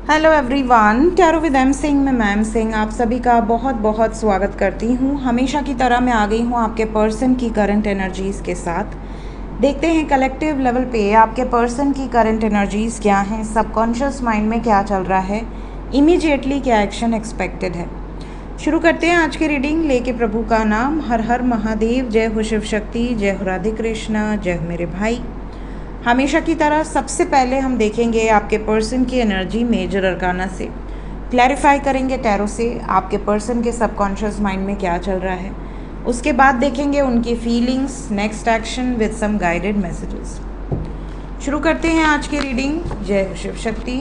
Hello everyone, tarot with M Singh में ma'am Singh आप सभी का बहुत बहुत स्वागत करती हूँ। हमेशा की तरह मैं आ गई हूँ आपके पर्सन की करंट एनर्जीज़ के साथ। देखते हैं कलेक्टिव लेवल पे आपके पर्सन की करंट एनर्जीज़ क्या हैं, सबकॉन्शियस माइंड में क्या चल रहा है, इमीडिएटली क्या एक्शन एक्सपेक्टेड है। शुरू करते हैं आज की रीडिंग लेके प्रभु का नाम। हर हर महादेव, जय हो शिव शक्ति, जय हो राधे कृष्णा, जय हो मेरे भाई। हमेशा की तरह सबसे पहले हम देखेंगे आपके पर्सन की एनर्जी मेजर अरकाना से, क्लैरिफाई करेंगे टैरो से आपके पर्सन के सबकॉन्शियस माइंड में क्या चल रहा है। उसके बाद देखेंगे उनकी feelings, next action with some guided messages. शुरू करते हैं आज की रीडिंग। जय हो शिव शक्ति,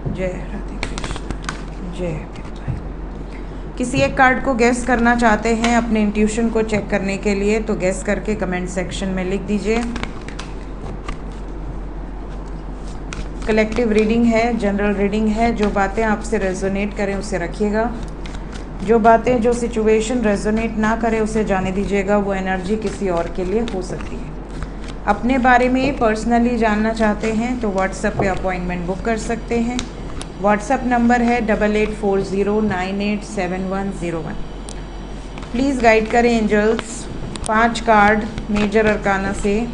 जय राधे कृष्ण, जय। किसी एक कार्ड को गेस करना चाहते हैं अपने इंट्यूशन को चेक करने के लिए तो गेस करके कमेंट सेक्शन में लिख दीजिए। कलेक्टिव रीडिंग है, जनरल रीडिंग है। जो बातें आपसे रेजोनेट करें उसे रखिएगा, जो बातें जो सिचुएशन रेजोनेट ना करे उसे जाने दीजिएगा। वो एनर्जी किसी और के लिए हो सकती है। अपने बारे में पर्सनली जानना चाहते हैं तो व्हाट्सएप पे अपॉइंटमेंट बुक कर सकते हैं। व्हाट्सएप नंबर है 8840987101। प्लीज़ गाइड करें एंजल्स 5 कार्ड मेजर अरकाना से।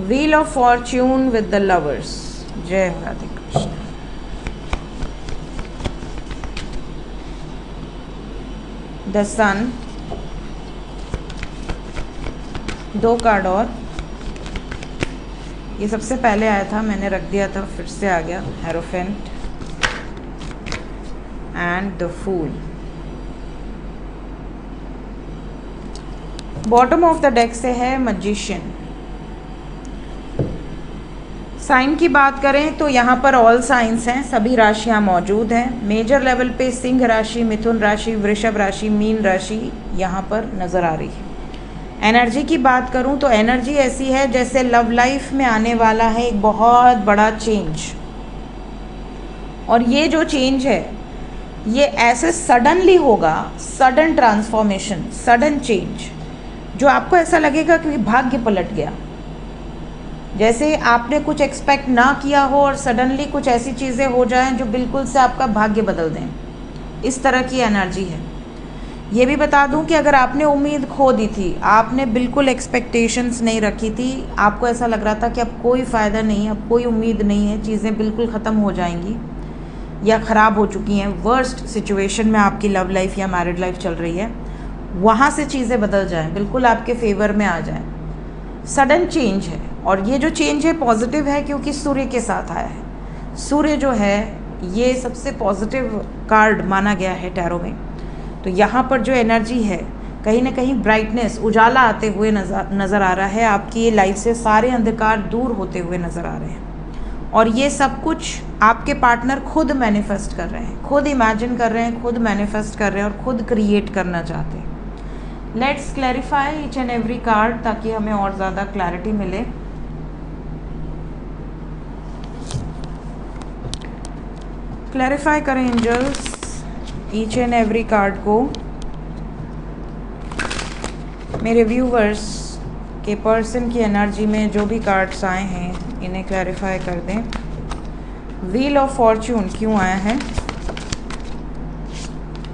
Wheel of fortune with the lovers, जय हो Radhe Krishna. The sun, 2 card और। ये सबसे पहले आया था, मैंने रख दिया था, फिर से आ गया। Hierophant and the fool. Bottom of the deck से है मैजिशियन। साइन की बात करें तो यहाँ पर ऑल साइंस हैं, सभी राशियाँ मौजूद हैं। मेजर लेवल पे सिंह राशि, मिथुन राशि, वृषभ राशि, मीन राशि यहाँ पर नज़र आ रही है। एनर्जी की बात करूँ तो एनर्जी ऐसी है जैसे लव लाइफ में आने वाला है एक बहुत बड़ा चेंज, और ये जो चेंज है ये ऐसे सडनली होगा, सडन ट्रांसफॉर्मेशन, सडन चेंज, जो आपको ऐसा लगेगा कि भाग्य पलट गया, जैसे आपने कुछ एक्सपेक्ट ना किया हो और सडनली कुछ ऐसी चीज़ें हो जाएं जो बिल्कुल से आपका भाग्य बदल दें। इस तरह की एनर्जी है। ये भी बता दूं कि अगर आपने उम्मीद खो दी थी, आपने बिल्कुल एक्सपेक्टेशंस नहीं रखी थी, आपको ऐसा लग रहा था कि अब कोई फ़ायदा नहीं है, अब कोई उम्मीद नहीं है, चीज़ें बिल्कुल ख़त्म हो जाएंगी या ख़राब हो चुकी हैं, वर्स्ट सिचुएशन में आपकी लव लाइफ या मैरिड लाइफ चल रही है, वहाँ से चीज़ें बदल जाएँ, बिल्कुल आपके फेवर में आ जाएँ। सडन चेंज है, और ये जो चेंज है पॉजिटिव है क्योंकि सूर्य के साथ आया है। सूर्य जो है ये सबसे पॉजिटिव कार्ड माना गया है टैरो में। तो यहाँ पर जो एनर्जी है कहीं ना कहीं ब्राइटनेस, उजाला आते हुए नज़र आ रहा है। आपकी लाइफ से सारे अंधकार दूर होते हुए नज़र आ रहे हैं, और ये सब कुछ आपके पार्टनर खुद मैनिफेस्ट कर रहे हैं, खुद इमेजिन कर रहे हैं, खुद मैनिफेस्ट कर रहे हैं और खुद क्रिएट करना चाहते हैं। Let's clarify each and every card ताकि हमें और ज़्यादा क्लैरिटी मिले। क्लैरिफाई करें angels each and every card को। मेरे व्यूवर्स के पर्सन की एनर्जी में जो भी कार्ड्स आए हैं इन्हें क्लैरिफाई कर दें। व्हील ऑफ फॉर्च्यून क्यों आया है?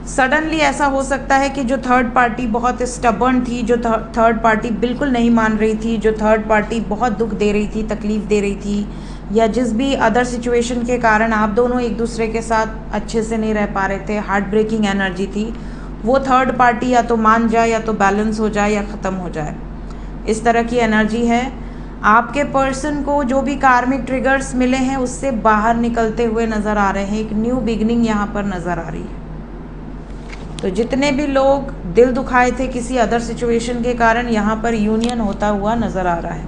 सडनली ऐसा हो सकता है कि जो थर्ड पार्टी बहुत स्टबर्न थी, जो थर्ड पार्टी बिल्कुल नहीं मान रही थी, जो थर्ड पार्टी बहुत दुख दे रही थी, तकलीफ़ दे रही थी, या जिस भी अदर सिचुएशन के कारण आप दोनों एक दूसरे के साथ अच्छे से नहीं रह पा रहे थे, हार्ट ब्रेकिंग एनर्जी थी, वो थर्ड पार्टी या तो मान जाए या तो बैलेंस हो जाए या ख़त्म हो जाए। इस तरह की एनर्जी है। आपके पर्सन को जो भी कार्मिक ट्रिगर्स मिले हैं उससे बाहर निकलते हुए नज़र आ रहे हैं। एक न्यू बिगनिंग यहाँ पर नज़र आ रही है। तो जितने भी लोग दिल दुखाए थे किसी अदर सिचुएशन के कारण, यहाँ पर यूनियन होता हुआ नज़र आ रहा है।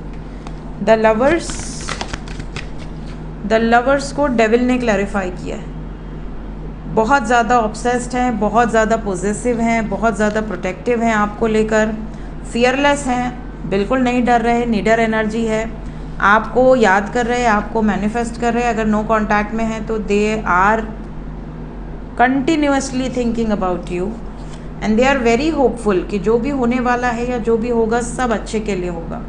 द लवर्स को डेविल ने क्लैरिफाई किया है। बहुत ज़्यादा ऑब्सेस्ड हैं, बहुत ज़्यादा पोजेसिव हैं, बहुत ज़्यादा प्रोटेक्टिव हैं आपको लेकर, फियरलेस हैं, बिल्कुल नहीं डर रहे, निडर एनर्जी है। आपको याद कर रहे हैं, आपको मैनिफेस्ट कर रहे हैं। अगर नो कॉन्टैक्ट में हैं तो they are continuously thinking about you and they are very hopeful कि जो भी होने वाला है या जो भी होगा सब अच्छे के लिए होगा।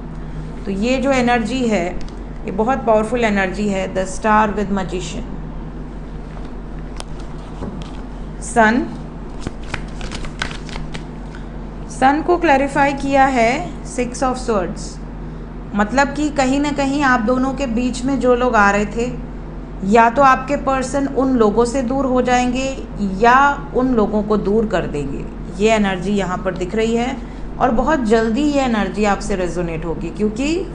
तो ये जो एनर्जी है ये बहुत पावरफुल एनर्जी है। The star with magician. Sun को क्लैरिफाई किया है 6 ऑफ स्वॉर्ड्स, मतलब कि कहीं ना कहीं आप दोनों के बीच में जो लोग आ रहे थे, या तो आपके पर्सन उन लोगों से दूर हो जाएंगे या उन लोगों को दूर कर देंगे। ये एनर्जी यहाँ पर दिख रही है और बहुत जल्दी ये एनर्जी आपसे रेजोनेट होगी, क्योंकि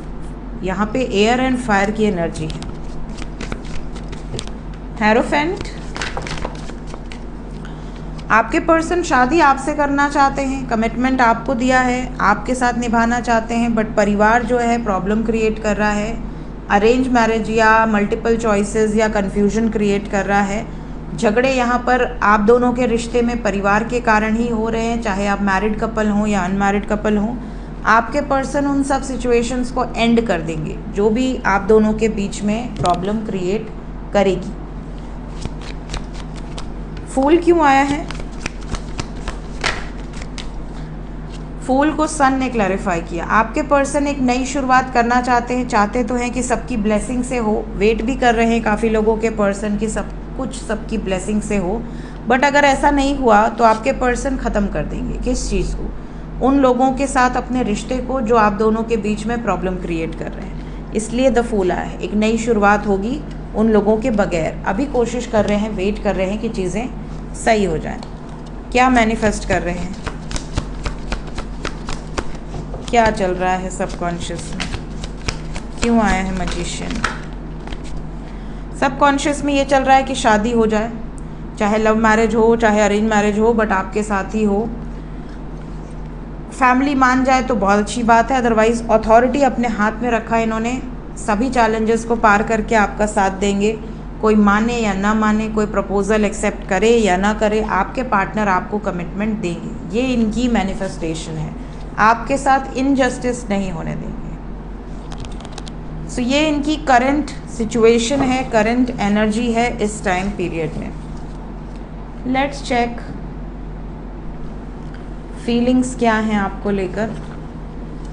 यहाँ पे एयर एंड फायर की एनर्जी है। हेरोफेंट, आपके पर्सन शादी आपसे करना चाहते हैं, कमिटमेंट आपको दिया है, आपके साथ निभाना चाहते हैं, बट परिवार जो है प्रॉब्लम क्रिएट कर रहा है। अरेंज मैरिज या मल्टीपल चॉइसेस या कन्फ्यूजन क्रिएट कर रहा है। झगड़े यहाँ पर आप दोनों के रिश्ते में परिवार के कारण ही हो रहे हैं, चाहे आप मैरिड कपल हों या अनमैरिड कपल हों। आपके पर्सन उन सब सिचुएशंस को एंड कर देंगे जो भी आप दोनों के बीच में प्रॉब्लम क्रिएट करेगी। फूल क्यों आया है? फूल को सन ने क्लैरिफाई किया। आपके पर्सन एक नई शुरुआत करना चाहते हैं, चाहते तो हैं कि सबकी ब्लेसिंग से हो, वेट भी कर रहे हैं काफ़ी लोगों के पर्सन की सब कुछ सबकी ब्लेसिंग से हो, बट अगर ऐसा नहीं हुआ तो आपके पर्सन ख़त्म कर देंगे। किस चीज़ को? उन लोगों के साथ अपने रिश्ते को जो आप दोनों के बीच में प्रॉब्लम क्रिएट कर रहे हैं। इसलिए द फूल आया है। एक नई शुरुआत होगी उन लोगों के बगैर। अभी कोशिश कर रहे हैं, वेट कर रहे हैं कि चीज़ें सही हो जाएं। क्या मैनिफेस्ट कर रहे हैं? क्या चल रहा है सबकॉन्शियस में? क्यों आया है मैजिशियन? सबकॉन्शियस में ये चल रहा है कि शादी हो जाए, चाहे लव मैरिज हो चाहे अरेंज मैरिज हो, बट आपके साथ ही हो। फैमिली मान जाए तो बहुत अच्छी बात है, अदरवाइज़ अथॉरिटी अपने हाथ में रखा है इन्होंने। सभी चैलेंजेस को पार करके आपका साथ देंगे। कोई माने या ना माने, कोई प्रपोजल एक्सेप्ट करे या ना करे, आपके पार्टनर आपको कमिटमेंट देंगे। ये इनकी मैनिफेस्टेशन है। आपके साथ इनजस्टिस नहीं होने देंगे। सो ये इनकी करंट सिचुएशन है, करंट एनर्जी है इस टाइम पीरियड में। लेट्स चेक फीलिंग्स क्या हैं आपको लेकर।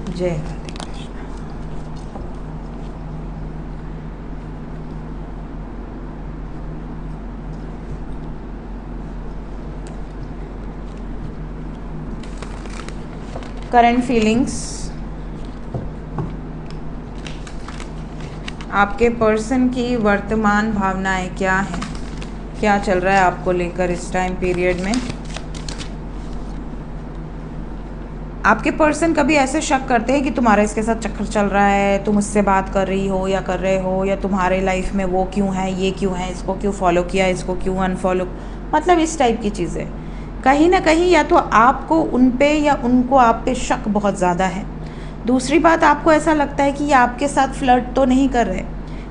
जय राधे कृष्ण। करंट फीलिंग्स, आपके पर्सन की वर्तमान भावनाएं क्या हैं, क्या चल रहा है आपको लेकर इस टाइम पीरियड में। आपके पर्सन कभी ऐसे शक करते हैं कि तुम्हारा इसके साथ चक्कर चल रहा है, तुम उससे बात कर रही हो या कर रहे हो, या तुम्हारे लाइफ में वो क्यों है, ये क्यों है, इसको क्यों फॉलो किया, इसको क्यों अनफॉलो, मतलब इस टाइप की चीज़ें। कहीं ना कहीं या तो आपको उन पे या उनको आप पे शक बहुत ज़्यादा है। दूसरी बात, आपको ऐसा लगता है कि ये आपके साथ फ्लर्ट तो नहीं कर रहे,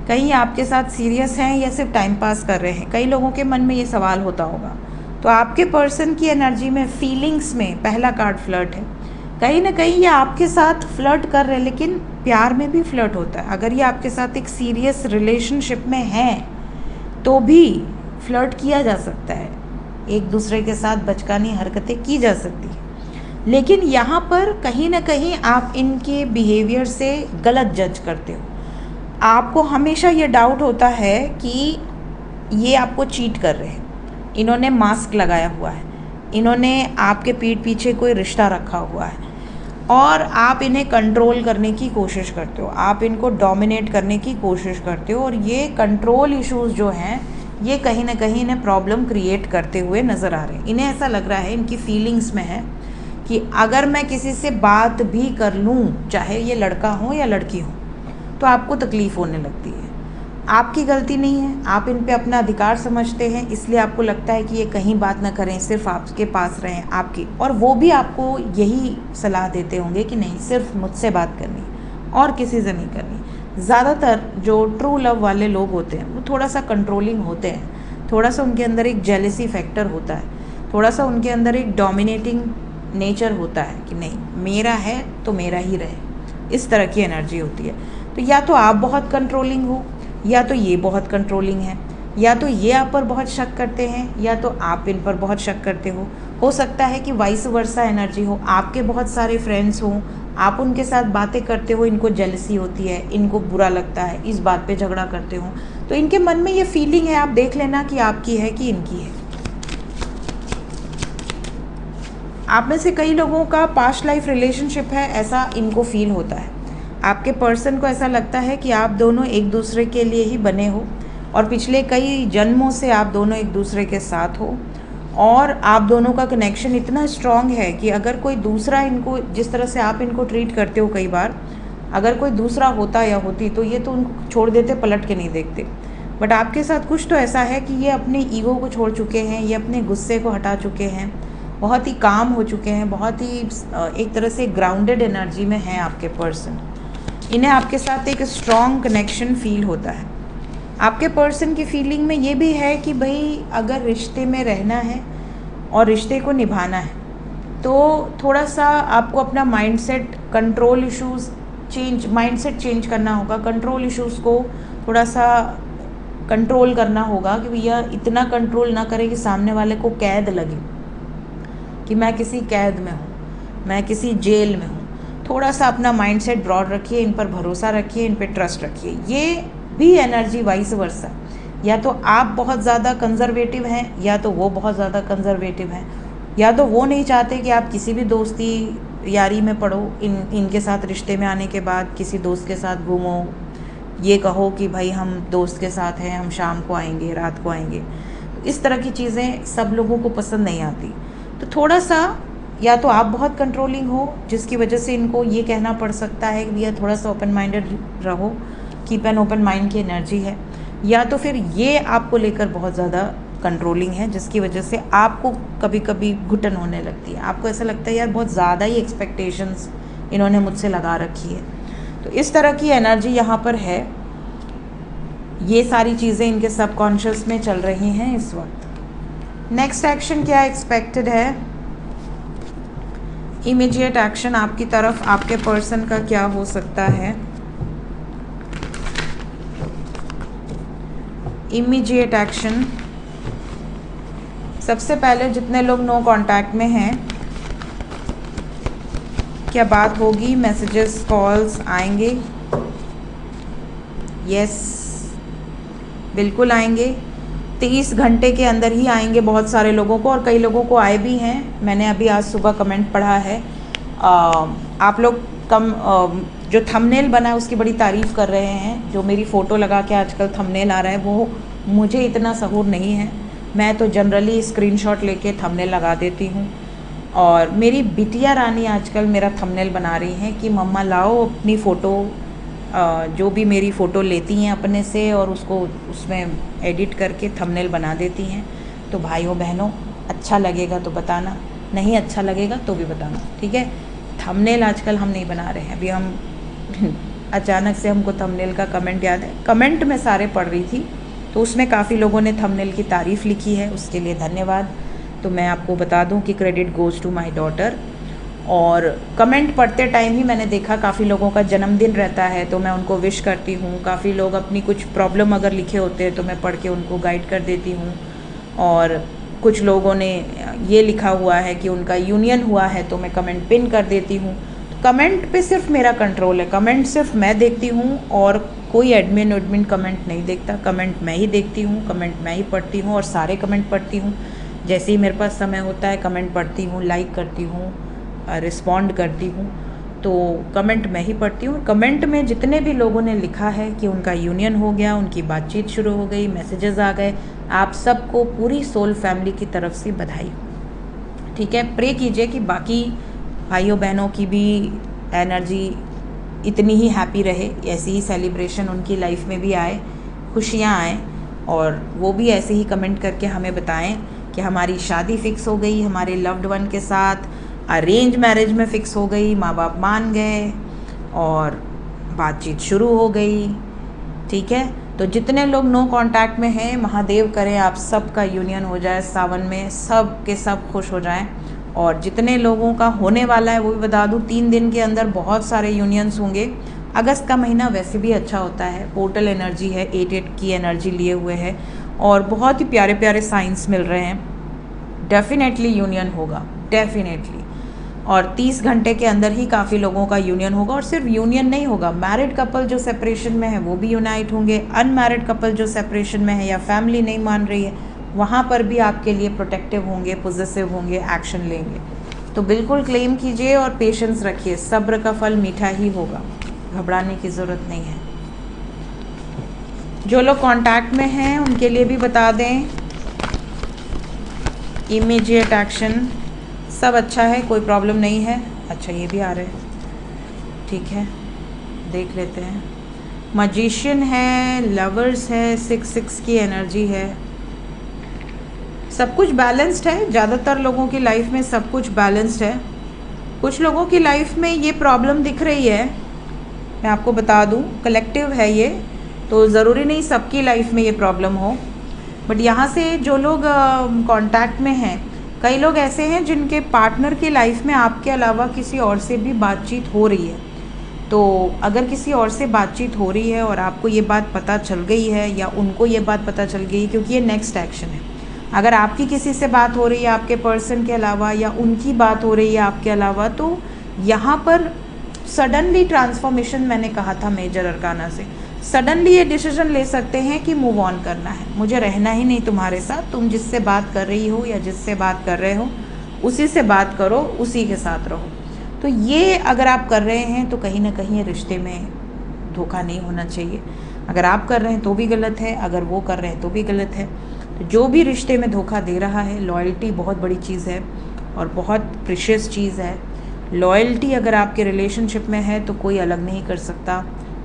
कहीं आपके साथ सीरियस हैं या सिर्फ टाइम पास कर रहे हैं। कई लोगों के मन में ये सवाल होता होगा। तो आपके पर्सन की एनर्जी में फीलिंग्स में पहला कार्ड फ्लर्ट है। कहीं ना कहीं ये आपके साथ फ्लर्ट कर रहे हैं, लेकिन प्यार में भी फ्लर्ट होता है। अगर ये आपके साथ एक सीरियस रिलेशनशिप में है तो भी फ्लर्ट किया जा सकता है, एक दूसरे के साथ बचकानी हरकतें की जा सकती हैं। लेकिन यहाँ पर कहीं ना कहीं आप इनके बिहेवियर से गलत जज करते हो। आपको हमेशा ये डाउट होता है कि ये आपको चीट कर रहे हैं, इन्होंने मास्क लगाया हुआ है, इन्होंने आपके पीठ पीछे कोई रिश्ता रखा हुआ है, और आप इन्हें कंट्रोल करने की कोशिश करते हो, आप इनको डोमिनेट करने की कोशिश करते हो। और ये कंट्रोल इश्यूज़ जो हैं ये कहीं ना कहीं इन्हें प्रॉब्लम क्रिएट करते हुए नज़र आ रहे हैं। इन्हें ऐसा लग रहा है, इनकी फीलिंग्स में है कि अगर मैं किसी से बात भी कर लूँ, चाहे ये लड़का हो या लड़की हो, तो आपको तकलीफ़ होने लगती है। आपकी गलती नहीं है, आप इन पे अपना अधिकार समझते हैं, इसलिए आपको लगता है कि ये कहीं बात ना करें, सिर्फ आपके पास रहें आपकी। और वो भी आपको यही सलाह देते होंगे कि नहीं, सिर्फ मुझसे बात करनी और किसी से नहीं करनी। ज़्यादातर जो ट्रू लव वाले लोग होते हैं वो थोड़ा सा कंट्रोलिंग होते हैं, थोड़ा सा उनके अंदर एक जेलसी फैक्टर होता है, थोड़ा सा उनके अंदर एक डोमिनेटिंग नेचर होता है कि नहीं, मेरा है तो मेरा ही रहे, इस तरह की एनर्जी होती है। तो या तो आप बहुत कंट्रोलिंग हो, या तो ये बहुत कंट्रोलिंग है, या तो ये आप पर बहुत शक करते हैं, या तो आप इन पर बहुत शक करते हो सकता है कि वाइस वर्सा एनर्जी हो, आपके बहुत सारे फ्रेंड्स हों, आप उनके साथ बातें करते हो, इनको जेलसी होती है, इनको बुरा लगता है, इस बात पे झगड़ा करते हो, तो इनके मन में ये फीलिंग है, आप देख लेना कि आपकी है कि इनकी है। आप में से कई लोगों का पास्ट लाइफ रिलेशनशिप है, ऐसा इनको फील होता है। आपके पर्सन को ऐसा लगता है कि आप दोनों एक दूसरे के लिए ही बने हो और पिछले कई जन्मों से आप दोनों एक दूसरे के साथ हो, और आप दोनों का कनेक्शन इतना स्ट्रॉन्ग है कि अगर कोई दूसरा इनको, जिस तरह से आप इनको ट्रीट करते हो कई बार, अगर कोई दूसरा होता या होती तो ये तो उनको छोड़ देते, पलट के नहीं देखते। बट आपके साथ कुछ तो ऐसा है कि ये अपने ईगो को छोड़ चुके हैं, ये अपने गुस्से को हटा चुके हैं, बहुत ही काम हो चुके हैं, बहुत ही एक तरह से ग्राउंडेड एनर्जी में है आपके पर्सन। इन्हें आपके साथ एक स्ट्रॉन्ग कनेक्शन फील होता है। आपके पर्सन की फीलिंग में ये भी है कि भाई अगर रिश्ते में रहना है और रिश्ते को निभाना है तो थोड़ा सा आपको अपना mindset, control issues mindset change करना होगा। कंट्रोल इश्यूज़ को थोड़ा सा कंट्रोल करना होगा कि भैया इतना कंट्रोल ना करें कि सामने वाले को कैद लगे कि मैं किसी कैद में हूँ, मैं किसी जेल में हूँ। थोड़ा सा अपना माइंडसेट ब्रॉड रखिए, इन पर भरोसा रखिए, इन पे ट्रस्ट रखिए। ये भी एनर्जी वाइस वर्सा, या तो आप बहुत ज़्यादा कंजर्वेटिव हैं या तो वो बहुत ज़्यादा कंजर्वेटिव हैं, या तो वो नहीं चाहते कि आप किसी भी दोस्ती यारी में पढ़ो, इनके साथ रिश्ते में आने के बाद किसी दोस्त के साथ घूमो, ये कहो कि भाई हम दोस्त के साथ हैं, हम शाम को आएंगे, रात को आएंगे। इस तरह की चीज़ें सब लोगों को पसंद नहीं आती। तो थोड़ा सा, या तो आप बहुत कंट्रोलिंग हो जिसकी वजह से इनको ये कहना पड़ सकता है कि भैया थोड़ा सा ओपन माइंडेड रहो, कीप एन ओपन माइंड की एनर्जी है, या तो फिर ये आपको लेकर बहुत ज़्यादा कंट्रोलिंग है जिसकी वजह से आपको कभी कभी घुटन होने लगती है। आपको ऐसा लगता है यार बहुत ज़्यादा ही एक्सपेक्टेशंस इन्होंने मुझसे लगा रखी है। तो इस तरह की एनर्जी यहाँ पर है। ये सारी चीज़ें इनके सबकॉन्शियस में चल रही हैं इस वक्त। नेक्स्ट एक्शन क्या एक्सपेक्टेड है? इमीडिएट एक्शन आपकी तरफ आपके पर्सन का क्या हो सकता है? इमीडिएट एक्शन, सबसे पहले जितने लोग नो कांटेक्ट में हैं, क्या बात होगी? मैसेजेस, कॉल्स आएंगे? यस, बिल्कुल आएंगे। 30 घंटे के अंदर ही आएंगे बहुत सारे लोगों को, और कई लोगों को आए भी हैं। मैंने अभी आज सुबह कमेंट पढ़ा है, आप लोग जो थंबनेल बना है उसकी बड़ी तारीफ़ कर रहे हैं। जो मेरी फ़ोटो लगा के आजकल थंबनेल आ रहा है वो मुझे इतना सहूर नहीं है। मैं तो जनरली स्क्रीनशॉट लेके थंबनेल लगा देती हूँ, और मेरी बिटिया रानी आजकल मेरा थंबनेल बना रही हैं कि मम्मा लाओ अपनी फ़ोटो, जो भी मेरी फ़ोटो लेती हैं अपने से और उसको उसमें एडिट करके थंबनेल बना देती हैं। तो भाइयों बहनों, अच्छा लगेगा तो बताना, नहीं अच्छा लगेगा तो भी बताना, ठीक है? थंबनेल आजकल हम नहीं बना रहे हैं। अभी हम अचानक से हमको थंबनेल का कमेंट याद है, कमेंट में सारे पढ़ रही थी तो उसमें काफ़ी लोगों ने थंबनेल की तारीफ़ लिखी है, उसके लिए धन्यवाद। तो मैं आपको बता दूं कि credit goes to my daughter. और कमेंट पढ़ते टाइम ही मैंने देखा काफ़ी लोगों का जन्मदिन रहता है तो मैं उनको विश करती हूँ। काफ़ी लोग अपनी कुछ प्रॉब्लम अगर लिखे होते हैं तो मैं पढ़ के उनको गाइड कर देती हूँ। और कुछ लोगों ने ये लिखा हुआ है कि उनका यूनियन हुआ है तो मैं कमेंट पिन कर देती हूँ। तो कमेंट पे सिर्फ मेरा कंट्रोल है, कमेंट सिर्फ मैं देखती हूँ और कोई एडमिन कमेंट नहीं देखता। कमेंट मैं ही देखती हूँ, कमेंट मैं ही पढ़ती हूँ, और सारे कमेंट पढ़ती हूँ। जैसे ही मेरे पास समय होता है कमेंट पढ़ती हूँ, लाइक करती हूँ, रिस्पॉन्ड करती हूँ। तो कमेंट मैं ही पढ़ती हूँ। कमेंट में जितने भी लोगों ने लिखा है कि उनका यूनियन हो गया, उनकी बातचीत शुरू हो गई, मैसेजेस आ गए, आप सबको पूरी सोल फैमिली की तरफ से बधाई हो, ठीक है? प्रे कीजिए कि बाकी भाइयों बहनों की भी एनर्जी इतनी ही हैप्पी रहे, ऐसी ही सेलिब्रेशन उनकी लाइफ में भी आए, खुशियाँ आएँ, और वो भी ऐसे ही कमेंट करके हमें बताएं कि हमारी शादी फ़िक्स हो गई हमारे लव्ड वन के साथ, अरेंज मैरिज में फ़िक्स हो गई, माँ बाप मान गए और बातचीत शुरू हो गई, ठीक है? तो जितने लोग नो कांटेक्ट में हैं, महादेव करें आप सबका यूनियन हो जाए सावन में, सब के सब खुश हो जाएं। और जितने लोगों का होने वाला है वो भी बता दूं, 3 दिन के अंदर बहुत सारे यूनियंस होंगे। अगस्त का महीना वैसे भी अच्छा होता है, पोर्टल एनर्जी है, 8 की एनर्जी लिए हुए है और बहुत ही प्यारे प्यारे साइंस मिल रहे हैं। डेफिनेटली यूनियन होगा, डेफिनेटली। और 30 घंटे के अंदर ही काफ़ी लोगों का यूनियन होगा। और सिर्फ यूनियन नहीं होगा, मैरिड कपल जो सेपरेशन में है वो भी यूनाइट होंगे, अनमैरिड कपल जो सेपरेशन में है या फैमिली नहीं मान रही है वहाँ पर भी आपके लिए प्रोटेक्टिव होंगे, पॉजिटिव होंगे, एक्शन लेंगे। तो बिल्कुल क्लेम कीजिए और पेशेंस रखिए, सब्र का फल मीठा ही होगा, घबराने की ज़रूरत नहीं है। जो लोग कांटेक्ट में हैं उनके लिए भी बता दें, इमीडिएट एक्शन, सब अच्छा है, कोई प्रॉब्लम नहीं है। अच्छा ये भी आ रहे हैं, ठीक है, देख लेते हैं। मैजिशियन है, लवर्स है, 6 की एनर्जी है, सब कुछ बैलेंस्ड है। ज़्यादातर लोगों की लाइफ में सब कुछ बैलेंस्ड है। कुछ लोगों की लाइफ में ये प्रॉब्लम दिख रही है, मैं आपको बता दूं, कलेक्टिव है ये, तो ज़रूरी नहीं सबकी लाइफ में ये प्रॉब्लम हो। बट यहाँ से जो लोग कांटेक्ट में हैं, कई लोग ऐसे हैं जिनके पार्टनर की लाइफ में आपके अलावा किसी और से भी बातचीत हो रही है। तो अगर किसी और से बातचीत हो रही है और आपको ये बात पता चल गई है या उनको ये बात पता चल गई, क्योंकि ये नेक्स्ट एक्शन है। अगर आपकी किसी से बात हो रही है आपके पर्सन के अलावा या उनकी बात हो रही है आपके अलावा, तो यहाँ पर सडनली ट्रांसफॉर्मेशन, मैंने कहा था मेजर अरकाना से, सडनली ये डिसीजन ले सकते हैं कि मूव ऑन करना है, मुझे रहना ही नहीं तुम्हारे साथ, तुम जिससे बात कर रही हो या जिससे बात कर रहे हो उसी से बात करो, उसी के साथ रहो। तो ये अगर आप कर रहे हैं तो कहीं ना कहीं रिश्ते में धोखा नहीं होना चाहिए। अगर आप कर रहे हैं तो भी गलत है, अगर वो कर रहे हैं तो भी गलत है। तो जो भी रिश्ते में धोखा दे रहा है, लॉयल्टी बहुत बड़ी चीज़ है और बहुत प्रीशियस चीज़ है। लॉयल्टी अगर आपके रिलेशनशिप में है तो कोई अलग नहीं कर सकता,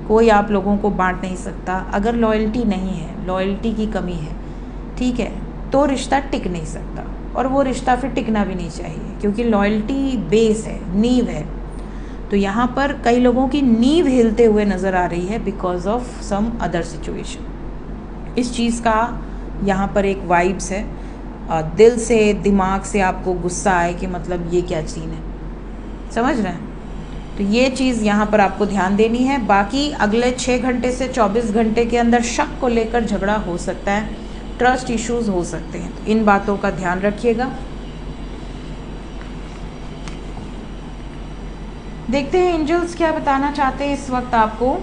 कोई आप लोगों को बांट नहीं सकता। अगर लॉयल्टी नहीं है, लॉयल्टी की कमी है, ठीक है, तो रिश्ता टिक नहीं सकता और वो रिश्ता फिर टिकना भी नहीं चाहिए, क्योंकि लॉयल्टी बेस है, नींव है। तो यहाँ पर कई लोगों की नींव हिलते हुए नज़र आ रही है because of some other situation. इस चीज़ का यहाँ पर एक वाइब्स है, दिल से दिमाग से आपको गुस्सा आए कि मतलब ये क्या सीन है, समझ रहे हैं। तो ये चीज़ यहाँ पर आपको ध्यान देनी है। बाकी अगले 6 घंटे से 24 घंटे के अंदर शक को लेकर झगड़ा हो सकता है, ट्रस्ट इश्यूज हो सकते हैं, तो इन बातों का ध्यान रखिएगा। देखते हैं एंजल्स क्या बताना चाहते हैं इस वक्त आपको।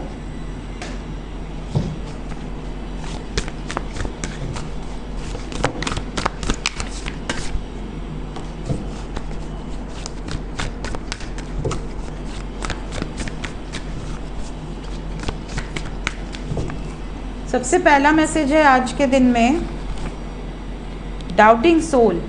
सबसे पहला मैसेज है आज के दिन में, डाउटिंग सोल।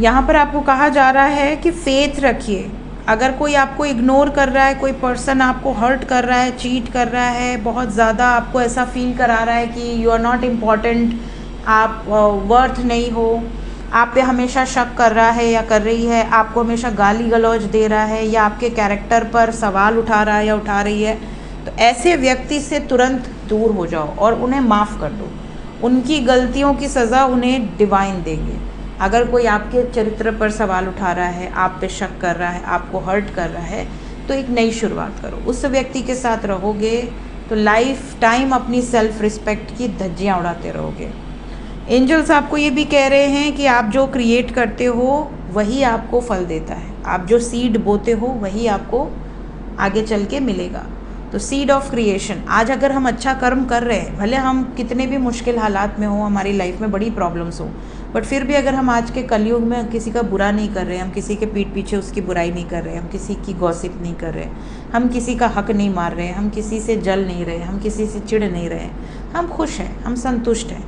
यहाँ पर आपको कहा जा रहा है कि फेथ रखिए। अगर कोई आपको इग्नोर कर रहा है, कोई पर्सन आपको हर्ट कर रहा है, चीट कर रहा है, बहुत ज़्यादा आपको ऐसा फील करा रहा है कि यू आर नॉट इम्पॉर्टेंट, आप वर्थ नहीं हो, आप पे हमेशा शक कर रहा है या कर रही है, आपको हमेशा गाली गलौज दे रहा है या आपके कैरेक्टर पर सवाल उठा रहा है या उठा रही है, तो ऐसे व्यक्ति से तुरंत दूर हो जाओ और उन्हें माफ़ कर दो। उनकी गलतियों की सज़ा उन्हें डिवाइन देंगे। अगर कोई आपके चरित्र पर सवाल उठा रहा है, आप पे शक कर रहा है, आपको हर्ट कर रहा है, तो एक नई शुरुआत करो। उस व्यक्ति के साथ रहोगे तो लाइफ टाइम अपनी सेल्फ रिस्पेक्ट की धज्जियाँ उड़ाते रहोगे। एंजल्स आपको ये भी कह रहे हैं कि आप जो क्रिएट करते हो वही आपको फल देता है, आप जो सीड बोते हो वही आपको आगे चल के मिलेगा। तो सीड ऑफ क्रिएशन, आज अगर हम अच्छा कर्म कर रहे हैं, भले हम कितने भी मुश्किल हालात में हो, हमारी लाइफ में बड़ी प्रॉब्लम्स हो, बट फिर भी अगर हम आज के कलयुग में किसी का बुरा नहीं कर रहे, हम किसी के पीठ पीछे उसकी बुराई नहीं कर रहे, हम किसी की गॉसिप नहीं कर रहे, हम किसी का हक नहीं मार रहे, हम किसी से जल नहीं रहे, हम किसी से चिढ़ नहीं रहे, हम खुश हैं, हम संतुष्ट हैं,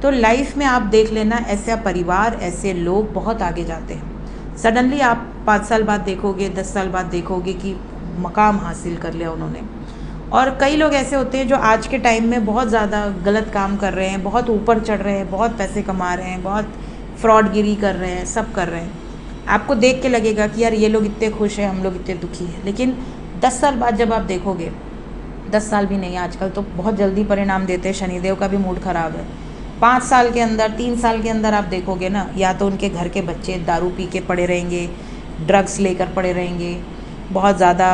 तो लाइफ में आप देख लेना ऐसा परिवार, ऐसे लोग बहुत आगे जाते हैं। सडनली आप 5 साल बाद देखोगे, 10 साल बाद देखोगे कि मकाम हासिल कर लिया उन्होंने। और कई लोग ऐसे होते हैं जो आज के टाइम में बहुत ज़्यादा गलत काम कर रहे हैं, बहुत ऊपर चढ़ रहे हैं, बहुत पैसे कमा रहे हैं, बहुत फ्रॉडगिरी कर रहे हैं, सब कर रहे हैं। आपको देख के लगेगा कि यार ये लोग इतने खुश हैं, हम लोग इतने दुखी हैं, लेकिन 10 साल बाद जब आप देखोगे, 10 साल भी नहीं, आजकल तो बहुत जल्दी परिणाम देते हैं, शनिदेव का भी मूड ख़राब है। 5 साल के अंदर, 3 साल के अंदर आप देखोगे ना, या तो उनके घर के बच्चे दारू पी के पड़े रहेंगे, ड्रग्स लेकर पड़े रहेंगे, बहुत ज़्यादा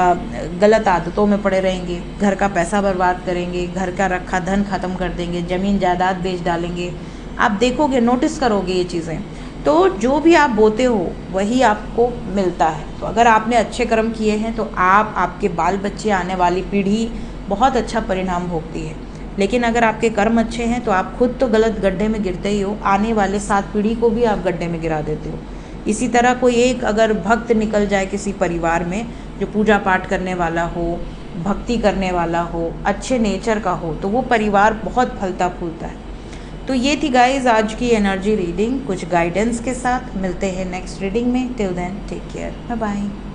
गलत आदतों में पड़े रहेंगे, घर का पैसा बर्बाद करेंगे, घर का रखा धन ख़त्म कर देंगे, ज़मीन जायदाद बेच डालेंगे। आप देखोगे, नोटिस करोगे ये चीज़ें। तो जो भी आप बोते हो वही आपको मिलता है। तो अगर आपने अच्छे कर्म किए हैं तो आप, आपके बाल बच्चे, आने वाली पीढ़ी बहुत अच्छा परिणाम भोगती है। लेकिन अगर आपके कर्म अच्छे हैं तो आप खुद तो गलत गड्ढे में गिरते ही हो, आने वाले 7 पीढ़ी को भी आप गड्ढे में गिरा देते हो। इसी तरह कोई एक अगर भक्त निकल जाए किसी परिवार में, जो पूजा पाठ करने वाला हो, भक्ति करने वाला हो, अच्छे नेचर का हो, तो वो परिवार बहुत फलता फूलता है। तो ये थी गाइज आज की एनर्जी रीडिंग, कुछ गाइडेंस के साथ। मिलते हैं नेक्स्ट रीडिंग में। Till then take care, bye bye.